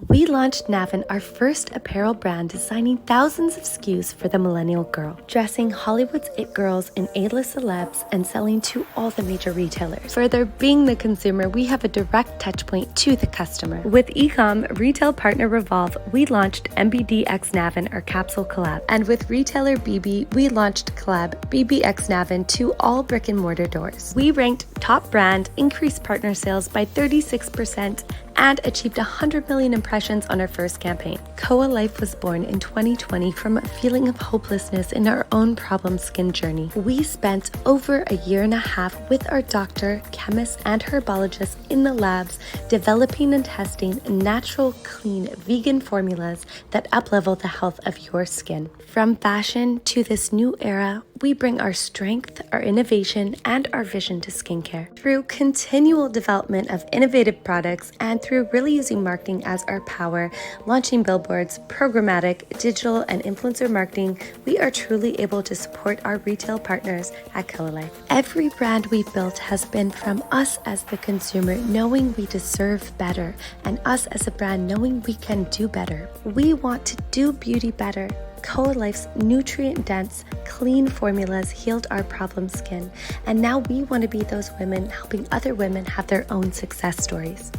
We launched NAVEN, our first apparel brand designing thousands of SKUs for the millennial girl, dressing Hollywood's it girls and A-list celebs and selling to all the major retailers. Further, being the consumer, we have a direct touchpoint to the customer. With ecom retail partner Revolve, we launched MBDX NAVEN, our capsule collab. And with retailer BB, we launched collab BBX NAVEN to all brick and mortar doors. We ranked top brand, increased partner sales by 36%, and achieved 100 million impressions on our first campaign. KOA Life was born in 2020 from a feeling of hopelessness in our own problem skin journey. We spent over a year and a half with our doctor, chemist, and herbologist in the labs developing and testing natural, clean, vegan formulas that uplevel the health of your skin. From fashion to this new era, we bring our strength, our innovation, and our vision to skincare. Through continual development of innovative products and through really using marketing as our power, launching billboards, programmatic, digital, and influencer marketing, we are truly able to support our retail partners at KOA Life. Every brand we've built has been from us as the consumer knowing we deserve better, and us as a brand knowing we can do better. We want to do beauty better. KOA Life's nutrient-dense, clean formulas healed our problem skin, and now we want to be those women helping other women have their own success stories.